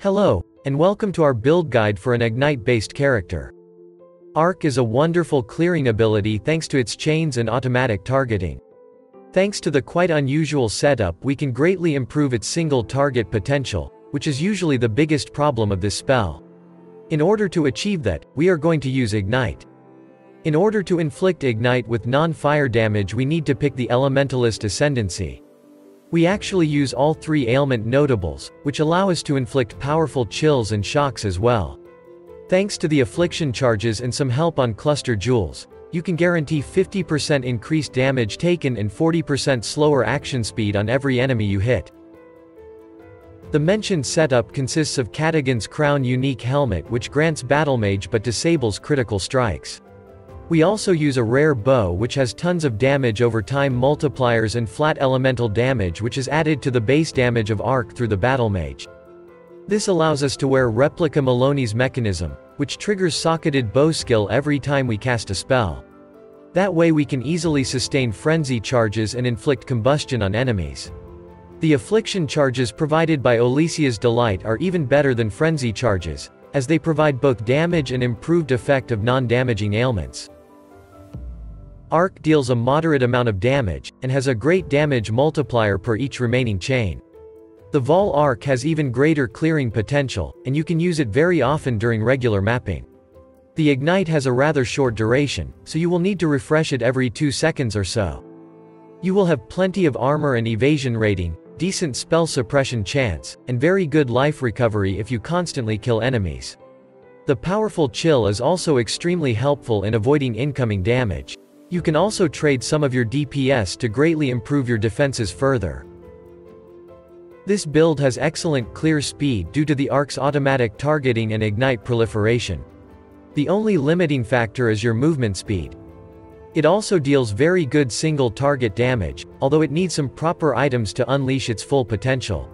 Hello, and welcome to our build guide for an Ignite-based character. Arc is a wonderful clearing ability thanks to its chains and automatic targeting. Thanks to the quite unusual setup, we can greatly improve its single target potential, which is usually the biggest problem of this spell. In order to achieve that, we are going to use Ignite. In order to inflict Ignite with non-fire damage, we need to pick the Elementalist Ascendancy. We actually use all three ailment notables, which allow us to inflict powerful chills and shocks as well. Thanks to the affliction charges and some help on cluster jewels, you can guarantee 50% increased damage taken and 40% slower action speed on every enemy you hit. The mentioned setup consists of Catagon's Crown unique helmet, which grants battle mage but disables critical strikes. We also use a rare bow which has tons of damage over time multipliers and flat elemental damage, which is added to the base damage of arc through the battle mage. This allows us to wear Replica Maloney's mechanism, which triggers socketed bow skill every time we cast a spell. That way we can easily sustain frenzy charges and inflict combustion on enemies. The affliction charges provided by Olesia's Delight are even better than frenzy charges, as they provide both damage and improved effect of non-damaging ailments. Arc deals a moderate amount of damage, and has a great damage multiplier per each remaining chain. The Vol Arc has even greater clearing potential, and you can use it very often during regular mapping. The Ignite has a rather short duration, so you will need to refresh it every 2 seconds or so. You will have plenty of armor and evasion rating, decent spell suppression chance, and very good life recovery if you constantly kill enemies. The powerful chill is also extremely helpful in avoiding incoming damage. You can also trade some of your DPS to greatly improve your defenses further. This build has excellent clear speed due to the Arc's automatic targeting and Ignite proliferation. The only limiting factor is your movement speed. It also deals very good single target damage, although it needs some proper items to unleash its full potential.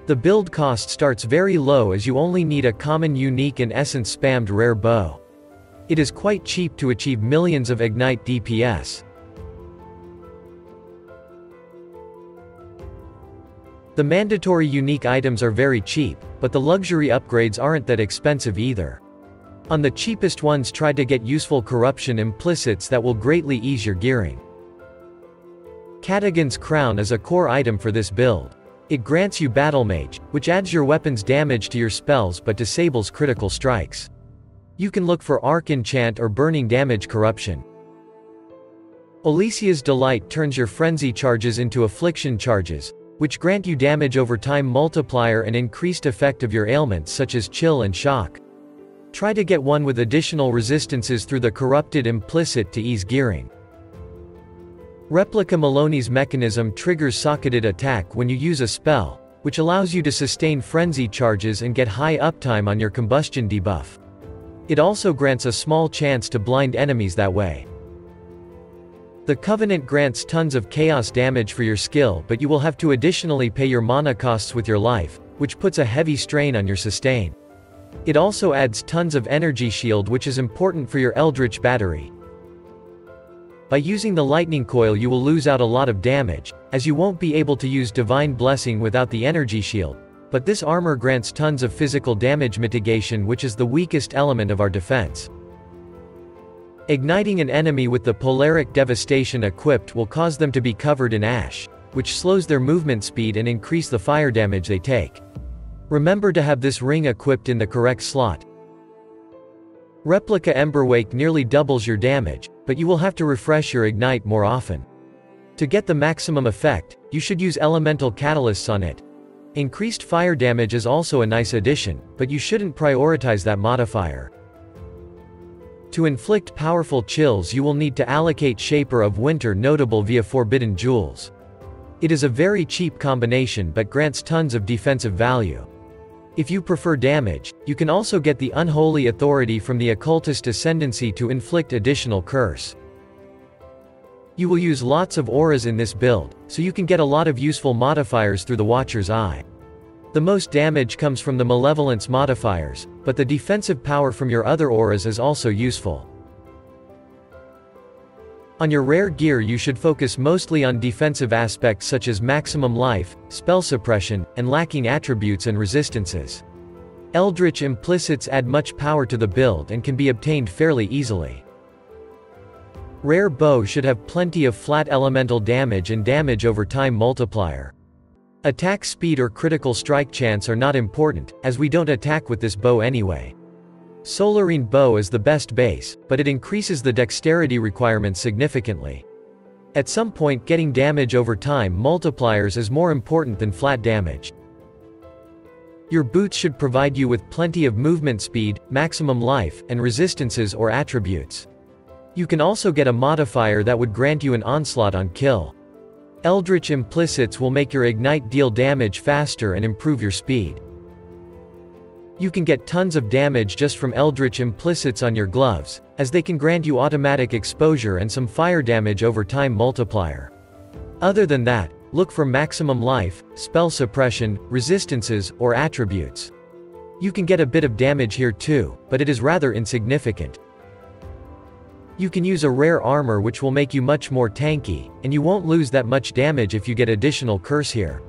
The build cost starts very low as you only need a common unique and essence spammed rare bow. It is quite cheap to achieve millions of Ignite DPS. The mandatory unique items are very cheap, but the luxury upgrades aren't that expensive either. On the cheapest ones, try to get useful corruption implicits that will greatly ease your gearing. Catagon's Crown is a core item for this build. It grants you Battle Mage, which adds your weapon's damage to your spells but disables critical strikes. You can look for Arc Enchant or Burning Damage Corruption. Olesia's Delight turns your frenzy charges into affliction charges, which grant you damage over time multiplier and increased effect of your ailments such as chill and shock. Try to get one with additional resistances through the corrupted implicit to ease gearing. Replica Maloney's mechanism triggers socketed attack when you use a spell, which allows you to sustain frenzy charges and get high uptime on your combustion debuff. It also grants a small chance to blind enemies that way. The Covenant grants tons of chaos damage for your skill, but you will have to additionally pay your mana costs with your life, which puts a heavy strain on your sustain. It also adds tons of energy shield, which is important for your Eldritch battery. By using the Lightning Coil you will lose out a lot of damage, as you won't be able to use Divine Blessing without the energy shield, but this armor grants tons of physical damage mitigation, which is the weakest element of our defense. Igniting an enemy with the Polaric Devastation equipped will cause them to be covered in ash, which slows their movement speed and increase the fire damage they take. Remember to have this ring equipped in the correct slot. Replica Emberwake nearly doubles your damage, but you will have to refresh your Ignite more often. To get the maximum effect, you should use elemental catalysts on it. Increased fire damage is also a nice addition, but you shouldn't prioritize that modifier. To inflict powerful chills you will need to allocate Shaper of Winter notable via Forbidden Jewels. It is a very cheap combination but grants tons of defensive value. If you prefer damage, you can also get the Unholy Authority from the Occultist Ascendancy to inflict additional curse. You will use lots of auras in this build, so you can get a lot of useful modifiers through the Watcher's Eye. The most damage comes from the Malevolence modifiers, but the defensive power from your other auras is also useful. On your rare gear you should focus mostly on defensive aspects such as maximum life, spell suppression, and lacking attributes and resistances. Eldritch Implicits add much power to the build and can be obtained fairly easily. Rare bow should have plenty of flat elemental damage and damage over time multiplier. Attack speed or critical strike chance are not important, as we don't attack with this bow anyway. Solarine bow is the best base, but it increases the dexterity requirements significantly. At some point getting damage over time multipliers is more important than flat damage. Your boots should provide you with plenty of movement speed, maximum life, and resistances or attributes. You can also get a modifier that would grant you an onslaught on kill. Eldritch Implicits will make your ignite deal damage faster and improve your speed. You can get tons of damage just from Eldritch Implicits on your gloves, as they can grant you automatic exposure and some fire damage over time multiplier. Other than that, look for maximum life, spell suppression, resistances, or attributes. You can get a bit of damage here too, but it is rather insignificant. You can use a rare armor which will make you much more tanky, and you won't lose that much damage if you get additional curse here.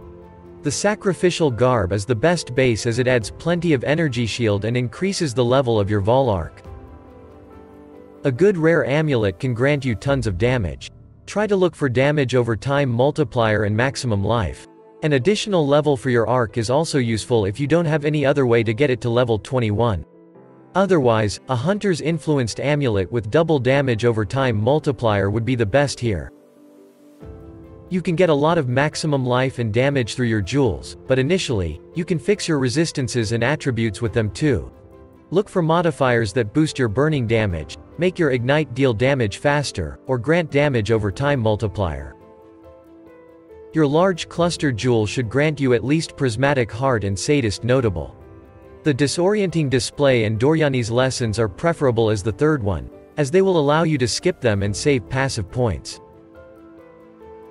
The sacrificial garb is the best base as it adds plenty of energy shield and increases the level of your Vol arc. A good rare amulet can grant you tons of damage. Try to look for damage over time multiplier and maximum life. An additional level for your arc is also useful if you don't have any other way to get it to level 21. Otherwise, a hunter's influenced amulet with double damage over time multiplier would be the best here. You can get a lot of maximum life and damage through your jewels, but initially, you can fix your resistances and attributes with them too. Look for modifiers that boost your burning damage, make your ignite deal damage faster, or grant damage over time multiplier. Your large cluster jewel should grant you at least Prismatic Heart and Sadist Notable. The Disorienting Display and Doryani's Lessons are preferable as the third one, as they will allow you to skip them and save passive points.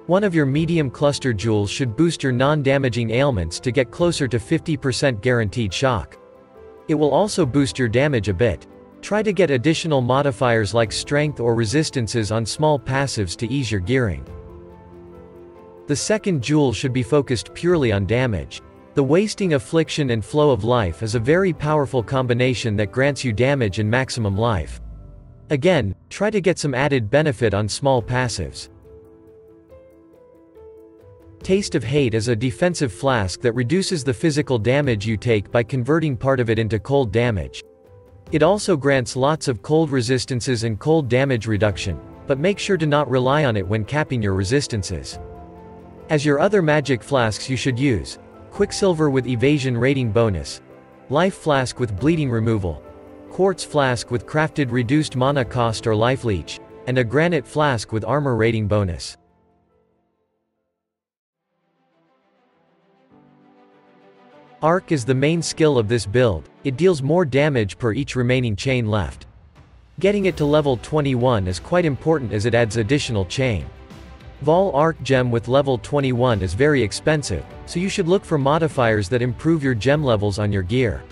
One of your medium cluster jewels should boost your non-damaging ailments to get closer to 50% guaranteed shock. It will also boost your damage a bit. Try to get additional modifiers like strength or resistances on small passives to ease your gearing. The second jewel should be focused purely on damage. The Wasting Affliction and Flow of Life is a very powerful combination that grants you damage and maximum life. Again, try to get some added benefit on small passives. Taste of Hate is a defensive flask that reduces the physical damage you take by converting part of it into cold damage. It also grants lots of cold resistances and cold damage reduction, but make sure to not rely on it when capping your resistances. As your other magic flasks you should use Quicksilver with Evasion Rating Bonus, Life Flask with Bleeding Removal, Quartz Flask with Crafted Reduced Mana Cost or Life Leech, and a Granite Flask with Armor Rating Bonus. Arc is the main skill of this build. It deals more damage per each remaining chain left. Getting it to level 21 is quite important as it adds additional chain. Vol Arc Gem with level 21 is very expensive, so you should look for modifiers that improve your gem levels on your gear.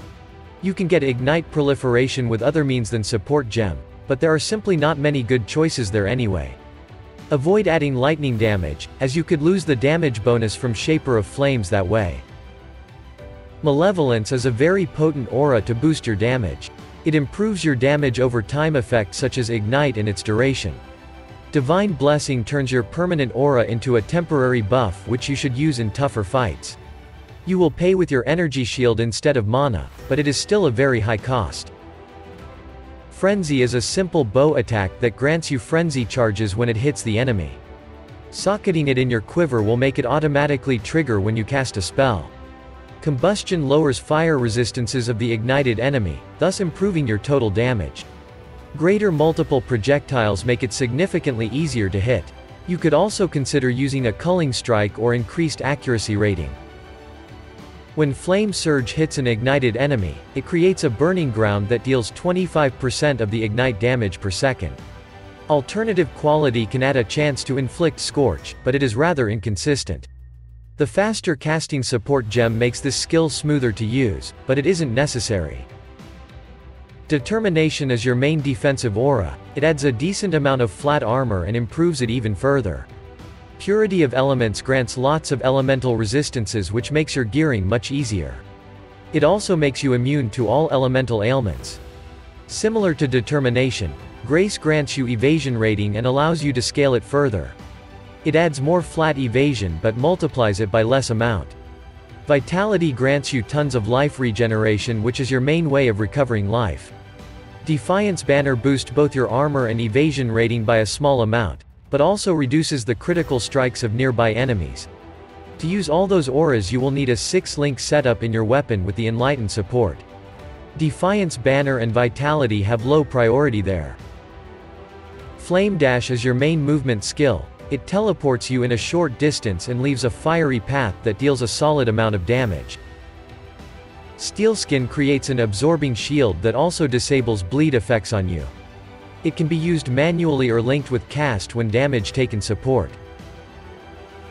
You can get Ignite Proliferation with other means than Support Gem, but there are simply not many good choices there anyway. Avoid adding lightning damage, as you could lose the damage bonus from Shaper of Flames that way. Malevolence is a very potent aura to boost your damage. It improves your damage over time effects such as Ignite and its duration. Divine Blessing turns your permanent aura into a temporary buff which you should use in tougher fights. You will pay with your energy shield instead of mana, but it is still a very high cost. Frenzy is a simple bow attack that grants you frenzy charges when it hits the enemy. Socketing it in your quiver will make it automatically trigger when you cast a spell. Combustion lowers fire resistances of the ignited enemy, thus improving your total damage. Greater multiple projectiles make it significantly easier to hit. You could also consider using a culling strike or increased accuracy rating. When Flame Surge hits an ignited enemy, it creates a burning ground that deals 25% of the ignite damage per second. Alternative quality can add a chance to inflict Scorch, but it is rather inconsistent. The faster casting support gem makes this skill smoother to use, but it isn't necessary. Determination is your main defensive aura. It adds a decent amount of flat armor and improves it even further. Purity of Elements grants lots of elemental resistances which makes your gearing much easier. It also makes you immune to all elemental ailments. Similar to Determination, Grace grants you evasion rating and allows you to scale it further. It adds more flat evasion but multiplies it by less amount. Vitality grants you tons of life regeneration, which is your main way of recovering life. Defiance Banner boosts both your armor and evasion rating by a small amount, but also reduces the critical strikes of nearby enemies. To use all those auras you will need a 6-link setup in your weapon with the Enlightened support. Defiance Banner and Vitality have low priority there. Flame Dash is your main movement skill. It teleports you in a short distance and leaves a fiery path that deals a solid amount of damage. Steelskin creates an absorbing shield that also disables bleed effects on you. It can be used manually or linked with cast when damage taken support.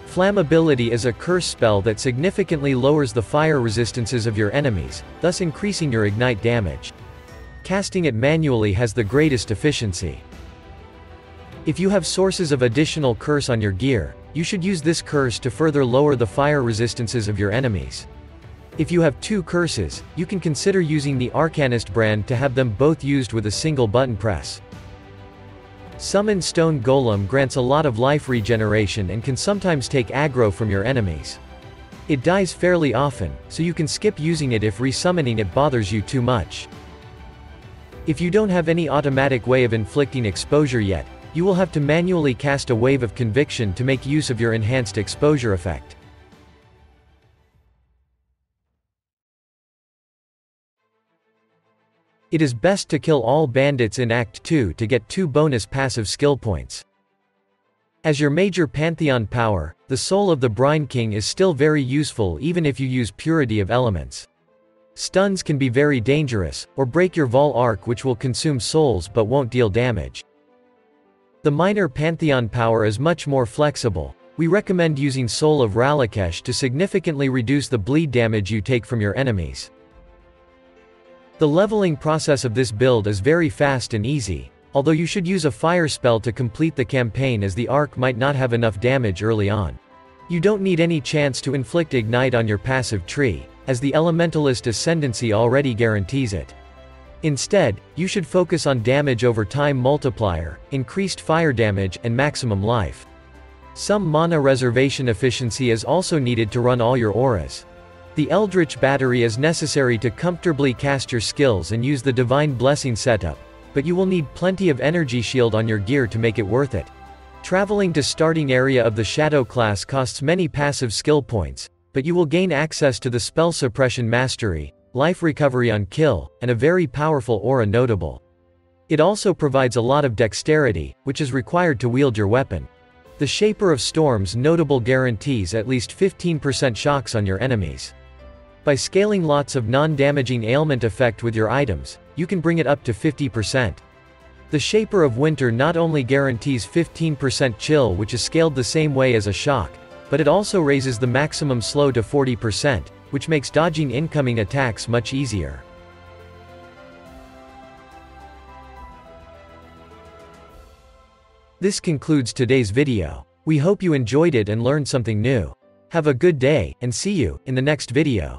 Flammability is a curse spell that significantly lowers the fire resistances of your enemies, thus increasing your ignite damage. Casting it manually has the greatest efficiency. If you have sources of additional curse on your gear, you should use this curse to further lower the fire resistances of your enemies. If you have 2 curses, you can consider using the Arcanist brand to have them both used with a single button press. Summon Stone Golem grants a lot of life regeneration and can sometimes take aggro from your enemies. It dies fairly often, so you can skip using it if resummoning it bothers you too much. If you don't have any automatic way of inflicting exposure yet, you will have to manually cast a Wave of Conviction to make use of your enhanced exposure effect. It is best to kill all bandits in Act 2 to get 2 bonus passive skill points. As your major Pantheon power, the Soul of the Brine King is still very useful even if you use Purity of Elements. Stuns can be very dangerous, or break your Vol Arc, which will consume souls but won't deal damage. The minor Pantheon power is much more flexible. We recommend using Soul of Ralakesh to significantly reduce the bleed damage you take from your enemies. The leveling process of this build is very fast and easy, although you should use a fire spell to complete the campaign as the arc might not have enough damage early on. You don't need any chance to inflict ignite on your passive tree, as the Elementalist Ascendancy already guarantees it. Instead, you should focus on damage over time multiplier, increased fire damage, and maximum life. Some mana reservation efficiency is also needed to run all your auras. The Eldritch Battery is necessary to comfortably cast your skills and use the Divine Blessing setup, but you will need plenty of energy shield on your gear to make it worth it. Traveling to starting area of the Shadow class costs many passive skill points, but you will gain access to the Spell Suppression Mastery, life recovery on kill, and a very powerful aura notable. It also provides a lot of dexterity, which is required to wield your weapon. The Shaper of Storms notable guarantees at least 15% shocks on your enemies. By scaling lots of non-damaging ailment effect with your items, you can bring it up to 50%. The Shaper of Winter not only guarantees 15% chill, which is scaled the same way as a shock, but it also raises the maximum slow to 40%, which makes dodging incoming attacks much easier. This concludes today's video. We hope you enjoyed it and learned something new. Have a good day, and see you in the next video.